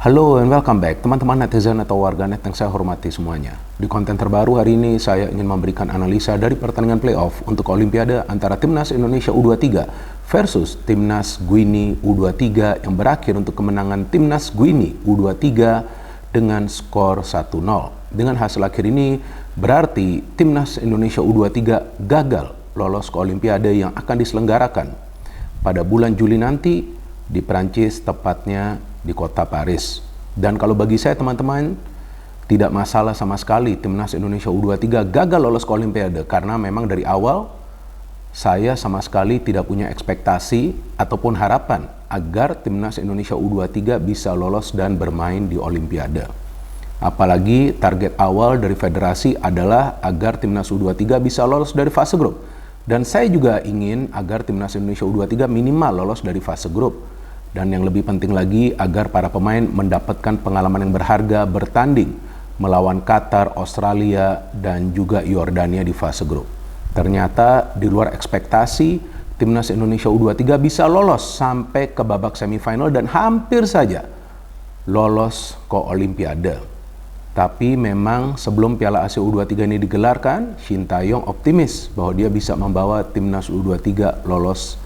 Halo and welcome back teman-teman netizen atau warganet yang saya hormati semuanya. Di konten terbaru hari ini saya ingin memberikan analisa dari pertandingan playoff untuk Olimpiade antara Timnas Indonesia U23 versus Timnas Guinea U23 yang berakhir untuk kemenangan Timnas Guinea U23 dengan skor 1-0. Dengan hasil akhir ini berarti Timnas Indonesia U23 gagal lolos ke Olimpiade yang akan diselenggarakan pada bulan Juli nanti di Prancis, tepatnya di kota Paris. Dan kalau bagi saya teman-teman, tidak masalah sama sekali Timnas Indonesia U23 gagal lolos ke Olimpiade, karena memang dari awal saya sama sekali tidak punya ekspektasi ataupun harapan agar Timnas Indonesia U23 bisa lolos dan bermain di Olimpiade. Apalagi target awal dari federasi adalah agar Timnas U23 bisa lolos dari fase grup. Dan saya juga ingin agar Timnas Indonesia U23 minimal lolos dari fase grup. Dan yang lebih penting lagi, agar para pemain mendapatkan pengalaman yang berharga bertanding melawan Qatar, Australia, dan juga Yordania di fase grup. Ternyata di luar ekspektasi, Timnas Indonesia U23 bisa lolos sampai ke babak semifinal dan hampir saja lolos ke Olimpiade. Tapi memang sebelum Piala Asia U23 ini digelarkan, Shin Tae-yong optimis bahwa dia bisa membawa Timnas U23 lolos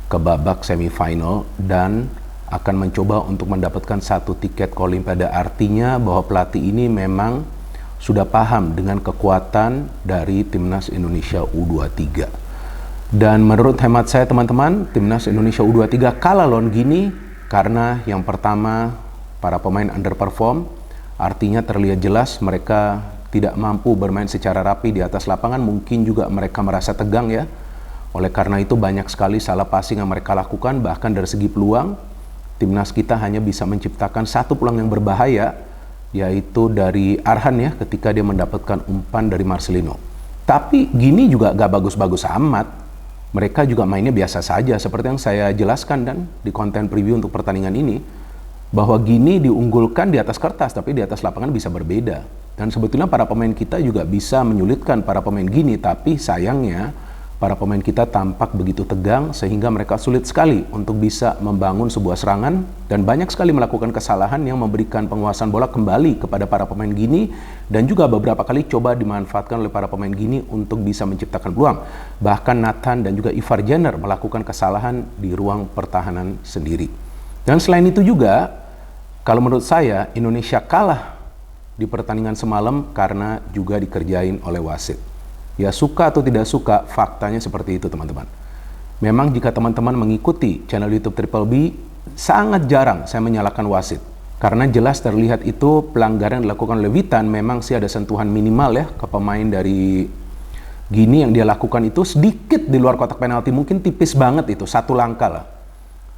ke babak semifinal dan akan mencoba untuk mendapatkan satu tiket ke Olimpiade. Artinya bahwa pelatih ini memang sudah paham dengan kekuatan dari Timnas Indonesia U23. Dan menurut hemat saya teman-teman, Timnas Indonesia U23 kalah lawan Guinea karena yang pertama para pemain underperform, artinya terlihat jelas mereka tidak mampu bermain secara rapi di atas lapangan. Mungkin juga mereka merasa tegang ya. Oleh karena itu banyak sekali salah passing yang mereka lakukan, bahkan dari segi peluang, timnas kita hanya bisa menciptakan satu peluang yang berbahaya, yaitu dari Arhan ya, ketika dia mendapatkan umpan dari Marcelino. Tapi Guinea juga gak bagus-bagus amat, mereka juga mainnya biasa saja, seperti yang saya jelaskan dan di konten preview untuk pertandingan ini, bahwa Guinea diunggulkan di atas kertas, tapi di atas lapangan bisa berbeda. Dan sebetulnya para pemain kita juga bisa menyulitkan para pemain Guinea, tapi sayangnya para pemain kita tampak begitu tegang sehingga mereka sulit sekali untuk bisa membangun sebuah serangan dan banyak sekali melakukan kesalahan yang memberikan penguasaan bola kembali kepada para pemain Guinea dan juga beberapa kali coba dimanfaatkan oleh para pemain Guinea untuk bisa menciptakan peluang. Bahkan Nathan dan juga Ivar Jenner melakukan kesalahan di ruang pertahanan sendiri. Dan selain itu juga, kalau menurut saya Indonesia kalah di pertandingan semalam karena juga dikerjain oleh wasit. Ya suka atau tidak suka, faktanya seperti itu teman-teman. Memang jika teman-teman mengikuti channel YouTube Triple B, sangat jarang saya menyalahkan wasit. Karena jelas terlihat itu pelanggaran yang dilakukan oleh Witan, memang sih ada sentuhan minimal ya ke pemain dari Guinea yang dia lakukan itu sedikit di luar kotak penalti, mungkin tipis banget itu, satu langkah lah.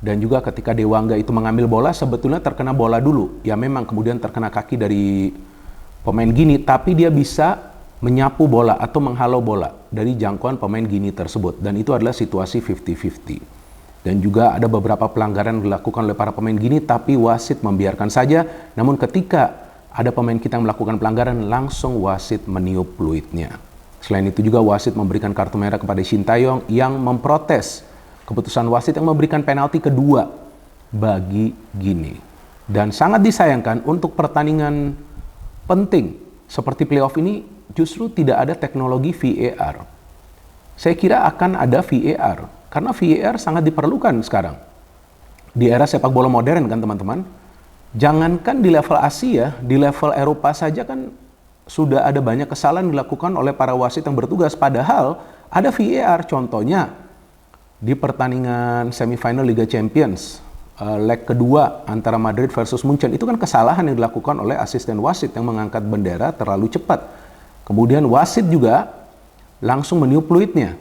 Dan juga ketika Dewangga itu mengambil bola, sebetulnya terkena bola dulu. Ya memang kemudian terkena kaki dari pemain Guinea, tapi dia bisa menyapu bola atau menghalau bola dari jangkauan pemain Guinea tersebut, dan itu adalah situasi 50-50. Dan juga ada beberapa pelanggaran yang dilakukan oleh para pemain Guinea tapi wasit membiarkan saja. Namun ketika ada pemain kita yang melakukan pelanggaran, langsung wasit meniup peluitnya. Selain itu juga wasit memberikan kartu merah kepada Shin Tae-yong yang memprotes keputusan wasit yang memberikan penalti kedua bagi Guinea. Dan sangat disayangkan untuk pertandingan penting seperti playoff ini justru tidak ada teknologi VAR. Saya kira akan ada VAR, karena VAR sangat diperlukan sekarang. Di era sepak bola modern kan teman-teman, jangankan di level Asia, di level Eropa saja kan sudah ada banyak kesalahan dilakukan oleh para wasit yang bertugas, padahal ada VAR. Contohnya, di pertandingan semifinal Liga Champions, leg kedua antara Madrid versus Munchen, itu kan kesalahan yang dilakukan oleh asisten wasit yang mengangkat bendera terlalu cepat. Kemudian wasit juga langsung meniup peluitnya.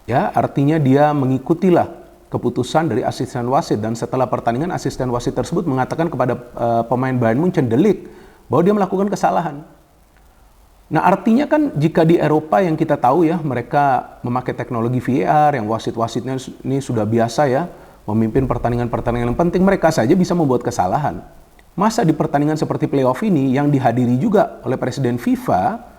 Ya, artinya dia mengikutilah keputusan dari asisten wasit, dan setelah pertandingan asisten wasit tersebut mengatakan kepada pemain Bayern Munchen, De Ligt, bahwa dia melakukan kesalahan. Nah, artinya kan jika di Eropa yang kita tahu ya, mereka memakai teknologi VAR yang wasit-wasitnya ini sudah biasa ya memimpin pertandingan-pertandingan yang penting, mereka saja bisa membuat kesalahan. Masa di pertandingan seperti playoff ini yang dihadiri juga oleh Presiden FIFA,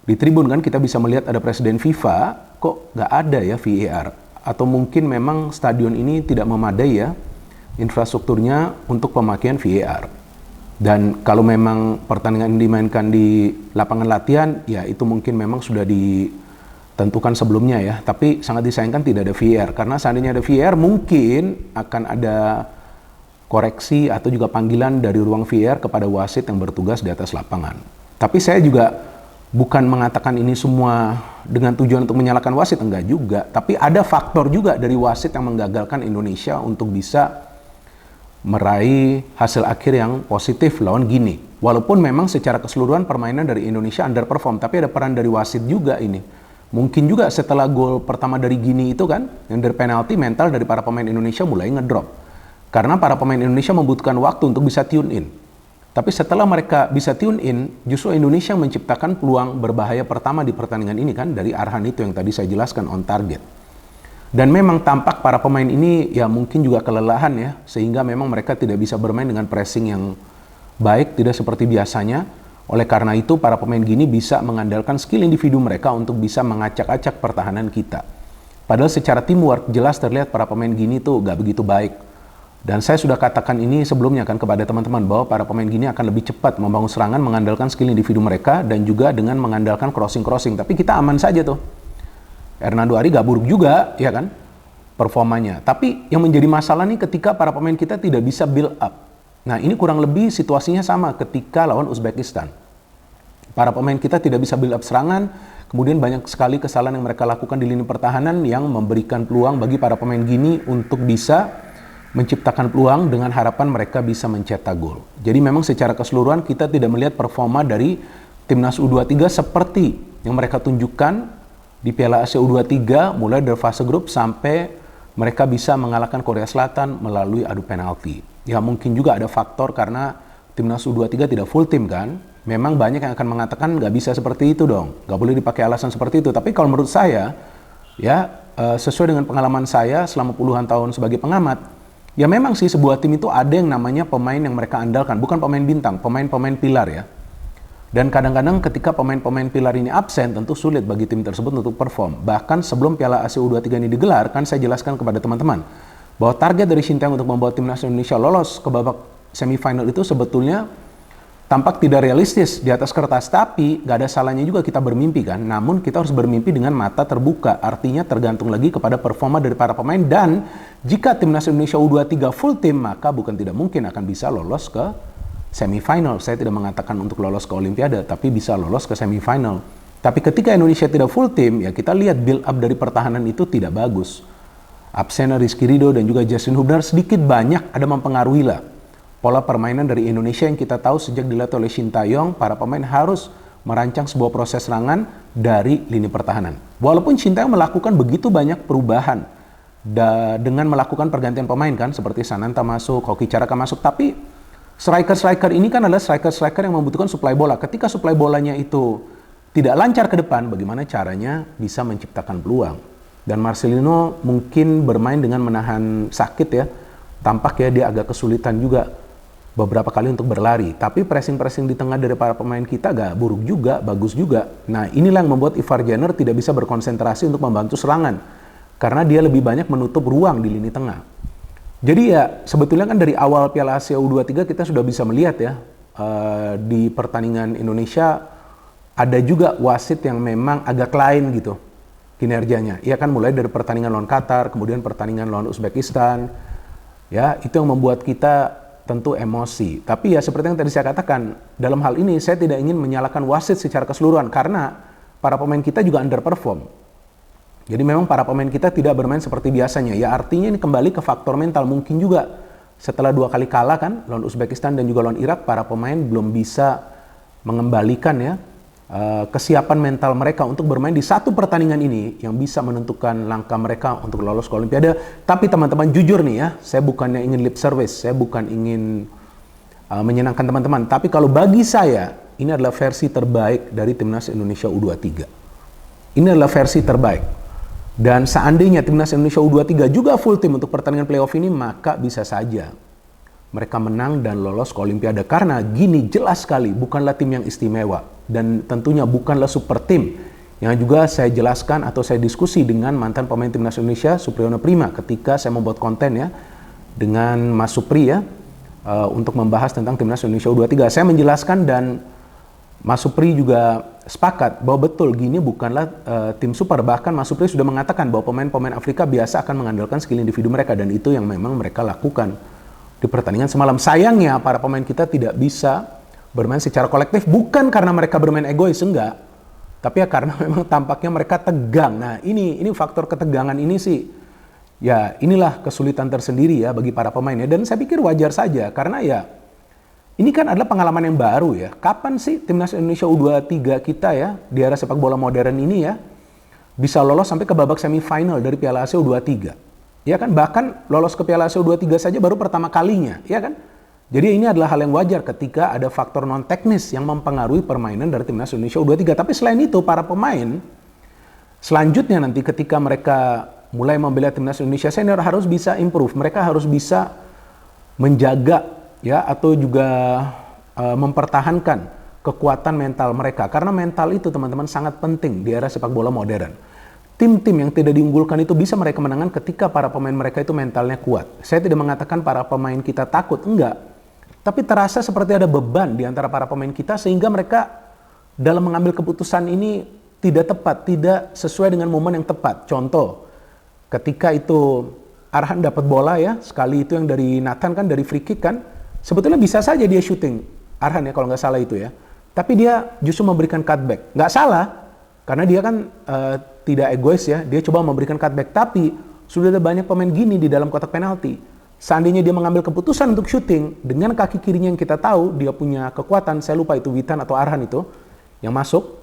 di tribun kan kita bisa melihat ada Presiden FIFA, kok nggak ada ya VAR? Atau mungkin memang stadion ini tidak memadai ya infrastrukturnya untuk pemakaian VAR. Dan kalau memang pertandingan ini dimainkan di lapangan latihan, ya itu mungkin memang sudah ditentukan sebelumnya ya. Tapi sangat disayangkan tidak ada VAR, karena seandainya ada VAR mungkin akan ada koreksi atau juga panggilan dari ruang VAR kepada wasit yang bertugas di atas lapangan. Tapi saya juga bukan mengatakan ini semua dengan tujuan untuk menyalahkan wasit, enggak juga. Tapi ada faktor juga dari wasit yang menggagalkan Indonesia untuk bisa meraih hasil akhir yang positif lawan Gini. Walaupun memang secara keseluruhan permainan dari Indonesia underperform, tapi ada peran dari wasit juga ini. Mungkin juga setelah gol pertama dari Gini itu kan, yang dari penalti, mental dari para pemain Indonesia mulai ngedrop. Karena para pemain Indonesia membutuhkan waktu untuk bisa tune in. Tapi setelah mereka bisa tune in, justru Indonesia menciptakan peluang berbahaya pertama di pertandingan ini kan, dari Arhan itu yang tadi saya jelaskan on target. Dan memang tampak para pemain ini ya mungkin juga kelelahan ya, sehingga memang mereka tidak bisa bermain dengan pressing yang baik, tidak seperti biasanya. Oleh karena itu para pemain Gini bisa mengandalkan skill individu mereka untuk bisa mengacak-acak pertahanan kita. Padahal secara teamwork jelas terlihat para pemain Gini tuh gak begitu baik. Dan saya sudah katakan ini sebelumnya kan kepada teman-teman bahwa para pemain Gini akan lebih cepat membangun serangan mengandalkan skill individu mereka dan juga dengan mengandalkan crossing-crossing. Tapi kita aman saja tuh. Hernando Ari gak buruk juga, ya kan, performanya. Tapi yang menjadi masalah nih ketika para pemain kita tidak bisa build up. Nah ini kurang lebih situasinya sama ketika lawan Uzbekistan. Para pemain kita tidak bisa build up serangan, kemudian banyak sekali kesalahan yang mereka lakukan di lini pertahanan yang memberikan peluang bagi para pemain Gini untuk bisa menciptakan peluang dengan harapan mereka bisa mencetak gol. Jadi memang secara keseluruhan kita tidak melihat performa dari Timnas U23 seperti yang mereka tunjukkan di Piala Asia U23 mulai dari fase grup sampai mereka bisa mengalahkan Korea Selatan melalui adu penalti. Ya mungkin juga ada faktor karena Timnas U23 tidak full tim kan. Memang banyak yang akan mengatakan nggak bisa seperti itu dong, nggak boleh dipakai alasan seperti itu. Tapi kalau menurut saya, ya sesuai dengan pengalaman saya selama puluhan tahun sebagai pengamat, ya memang sih sebuah tim itu ada yang namanya pemain yang mereka andalkan, bukan pemain bintang, pemain-pemain pilar ya. Dan kadang-kadang ketika pemain-pemain pilar ini absen, tentu sulit bagi tim tersebut untuk perform. Bahkan sebelum Piala Asia U23 ini digelar, kan saya jelaskan kepada teman-teman bahwa target dari Shin Taeyong untuk membawa timnas Indonesia lolos ke babak semifinal itu sebetulnya tampak tidak realistis di atas kertas. Tapi gak ada salahnya juga kita bermimpi kan. Namun kita harus bermimpi dengan mata terbuka. Artinya tergantung lagi kepada performa dari para pemain. Dan jika timnas Indonesia U23 full tim, maka bukan tidak mungkin akan bisa lolos ke semifinal. Saya tidak mengatakan untuk lolos ke Olimpiade, tapi bisa lolos ke semifinal. Tapi ketika Indonesia tidak full tim, ya kita lihat build up dari pertahanan itu tidak bagus. Absen Rizky Ridho dan juga Justin Hubner sedikit banyak ada mempengaruhi lah pola permainan dari Indonesia yang kita tahu sejak dilatih oleh Shin Taeyong, para pemain harus merancang sebuah proses serangan dari lini pertahanan. Walaupun Shin Taeyong melakukan begitu banyak perubahan dengan melakukan pergantian pemain kan, seperti Sananta masuk, Hoki Caraka masuk, tapi striker-striker ini kan adalah striker-striker yang membutuhkan suplai bola. Ketika suplai bolanya itu tidak lancar ke depan, bagaimana caranya bisa menciptakan peluang? Dan Marcelino mungkin bermain dengan menahan sakit ya. Tampak ya dia agak kesulitan juga beberapa kali untuk berlari. Tapi pressing-pressing di tengah dari para pemain kita gak buruk juga, bagus juga. Nah inilah yang membuat Ivar Jenner tidak bisa berkonsentrasi untuk membantu serangan. Karena dia lebih banyak menutup ruang di lini tengah. Jadi ya sebetulnya kan dari awal Piala Asia U23 kita sudah bisa melihat ya di pertandingan Indonesia ada juga wasit yang memang agak lain gitu kinerjanya. Ya kan mulai dari pertandingan lawan Qatar, kemudian pertandingan lawan Uzbekistan. Ya itu yang membuat kita tentu emosi. Tapi ya seperti yang tadi saya katakan, dalam hal ini saya tidak ingin menyalahkan wasit secara keseluruhan karena para pemain kita juga underperform. Jadi memang para pemain kita tidak bermain seperti biasanya. Ya artinya ini kembali ke faktor mental. Mungkin juga setelah 2 kali kalah kan, lawan Uzbekistan dan juga lawan Irak, para pemain belum bisa mengembalikan ya kesiapan mental mereka untuk bermain di satu pertandingan ini yang bisa menentukan langkah mereka untuk lolos ke Olimpiade. Tapi teman-teman jujur nih ya, saya bukannya ingin lip service, saya bukan ingin menyenangkan teman-teman. Tapi kalau bagi saya, ini adalah versi terbaik dari Timnas Indonesia U23. Ini adalah versi terbaik. Dan seandainya Timnas Indonesia U23 juga full tim untuk pertandingan playoff ini, maka bisa saja mereka menang dan lolos ke Olimpiade. Karena Gini jelas sekali bukanlah tim yang istimewa. Dan tentunya bukanlah super tim. Yang juga saya jelaskan atau saya diskusi dengan mantan pemain Timnas Indonesia, Supriyono Prima, ketika saya membuat konten ya, dengan Mas Supri ya, untuk membahas tentang Timnas Indonesia U23. Saya menjelaskan dan Mas Supri juga sepakat bahwa betul Gini bukanlah tim super. Bahkan Mas Supri sudah mengatakan bahwa pemain-pemain Afrika biasa akan mengandalkan skill individu mereka, dan itu yang memang mereka lakukan di pertandingan semalam. Sayangnya para pemain kita tidak bisa bermain secara kolektif, bukan karena mereka bermain egois, enggak, tapi ya karena memang tampaknya mereka tegang. Nah, ini faktor ketegangan ini sih, ya inilah kesulitan tersendiri ya bagi para pemainnya, dan saya pikir wajar saja karena ya ini kan adalah pengalaman yang baru ya. Kapan sih Timnas Indonesia U23 kita ya di era sepak bola modern ini ya bisa lolos sampai ke babak semifinal dari Piala Asia U23? Ya kan, bahkan lolos ke Piala Asia U23 saja baru pertama kalinya, ya kan? Jadi ini adalah hal yang wajar ketika ada faktor non teknis yang mempengaruhi permainan dari Timnas Indonesia U23. Tapi selain itu para pemain selanjutnya nanti ketika mereka mulai membela Timnas Indonesia senior harus bisa improve. Mereka harus bisa menjaga ya atau juga mempertahankan kekuatan mental mereka. Karena mental itu teman-teman sangat penting di era sepak bola modern. Tim-tim yang tidak diunggulkan itu bisa mereka menangkan ketika para pemain mereka itu mentalnya kuat. Saya tidak mengatakan para pemain kita takut, enggak. Tapi terasa seperti ada beban di antara para pemain kita sehingga mereka dalam mengambil keputusan ini tidak tepat, tidak sesuai dengan momen yang tepat. Contoh, ketika itu Arhan dapat bola ya, sekali itu yang dari Nathan kan, dari free kick kan, sebetulnya bisa saja dia shooting, Arhan ya kalau nggak salah itu ya. Tapi dia justru memberikan cutback. Nggak salah, karena dia kan tidak egois ya, dia coba memberikan cutback. Tapi sudah ada banyak pemain Gini di dalam kotak penalti. Seandainya dia mengambil keputusan untuk shooting, dengan kaki kirinya yang kita tahu, dia punya kekuatan, saya lupa itu Witan atau Arhan itu, yang masuk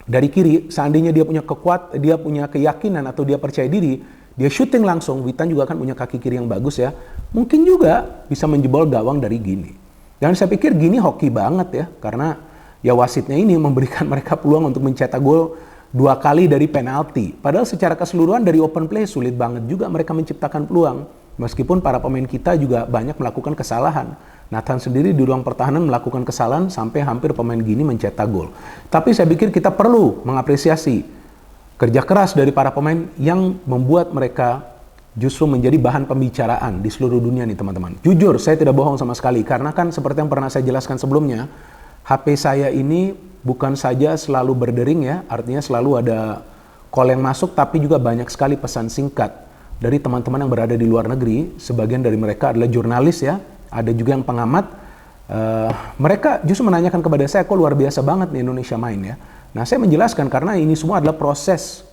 dari kiri, seandainya dia punya keyakinan atau dia percaya diri, dia shooting langsung, Witan juga kan punya kaki kiri yang bagus ya, mungkin juga bisa menjebol gawang dari Gini. Dan saya pikir Gini hoki banget ya, karena ya wasitnya ini memberikan mereka peluang untuk mencetak gol 2 kali dari penalti. Padahal secara keseluruhan dari open play sulit banget juga mereka menciptakan peluang. Meskipun para pemain kita juga banyak melakukan kesalahan. Nathan sendiri di ruang pertahanan melakukan kesalahan sampai hampir pemain Gini mencetak gol. Tapi saya pikir kita perlu mengapresiasi kerja keras dari para pemain yang membuat mereka justru menjadi bahan pembicaraan di seluruh dunia nih teman-teman. Jujur, saya tidak bohong sama sekali. Karena kan seperti yang pernah saya jelaskan sebelumnya, HP saya ini bukan saja selalu berdering ya, artinya selalu ada call yang masuk, tapi juga banyak sekali pesan singkat dari teman-teman yang berada di luar negeri. Sebagian dari mereka adalah jurnalis ya, ada juga yang pengamat. Mereka justru menanyakan kepada saya, kok luar biasa banget nih Indonesia main ya. Nah, saya menjelaskan karena ini semua adalah proses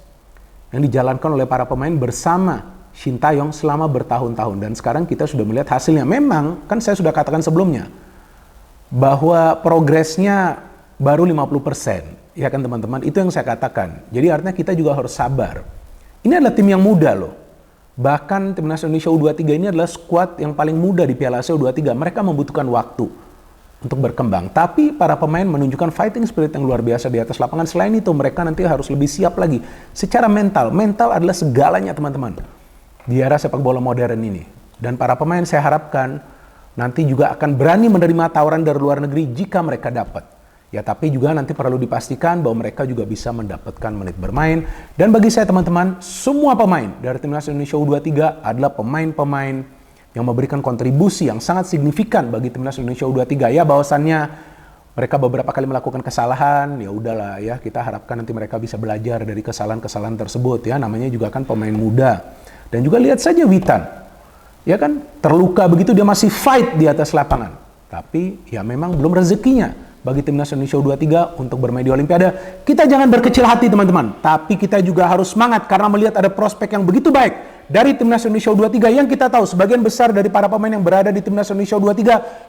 yang dijalankan oleh para pemain bersama Shin Taeyong selama bertahun-tahun. Dan sekarang kita sudah melihat hasilnya. Memang, kan saya sudah katakan sebelumnya, bahwa progresnya baru 50%. Ya kan teman-teman, itu yang saya katakan. Jadi artinya kita juga harus sabar. Ini adalah tim yang muda loh. Bahkan Timnas Indonesia U23 ini adalah skuad yang paling muda di Piala Asia U23. Mereka membutuhkan waktu untuk berkembang. Tapi para pemain menunjukkan fighting spirit yang luar biasa di atas lapangan. Selain itu, mereka nanti harus lebih siap lagi secara mental. Mental adalah segalanya teman-teman di era sepak bola modern ini. Dan para pemain saya harapkan nanti juga akan berani menerima tawaran dari luar negeri jika mereka dapat. Ya, tapi juga nanti perlu dipastikan bahwa mereka juga bisa mendapatkan menit bermain. Dan bagi saya teman-teman, semua pemain dari Timnas Indonesia U23 adalah pemain-pemain yang memberikan kontribusi yang sangat signifikan bagi Timnas Indonesia U23. Ya, bahwasannya mereka beberapa kali melakukan kesalahan, ya udahlah ya, kita harapkan nanti mereka bisa belajar dari kesalahan-kesalahan tersebut ya. Namanya juga kan pemain muda. Dan juga lihat saja Witan. Ya kan, terluka begitu dia masih fight di atas lapangan. Tapi ya memang belum rezekinya bagi Timnas Indonesia U23 untuk bermain di Olimpiade. Kita jangan berkecil hati teman-teman, tapi kita juga harus semangat karena melihat ada prospek yang begitu baik dari Timnas Indonesia U23 yang kita tahu sebagian besar dari para pemain yang berada di Timnas Indonesia U23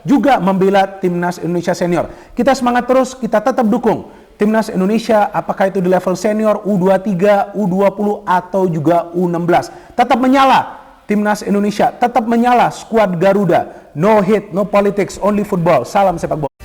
juga membela Timnas Indonesia senior. Kita semangat terus, kita tetap dukung Timnas Indonesia, apakah itu di level senior, U23, U20 atau juga U16. Tetap menyala Timnas Indonesia, tetap menyala skuad Garuda. No hate, no politics, only football. Salam sepak bola.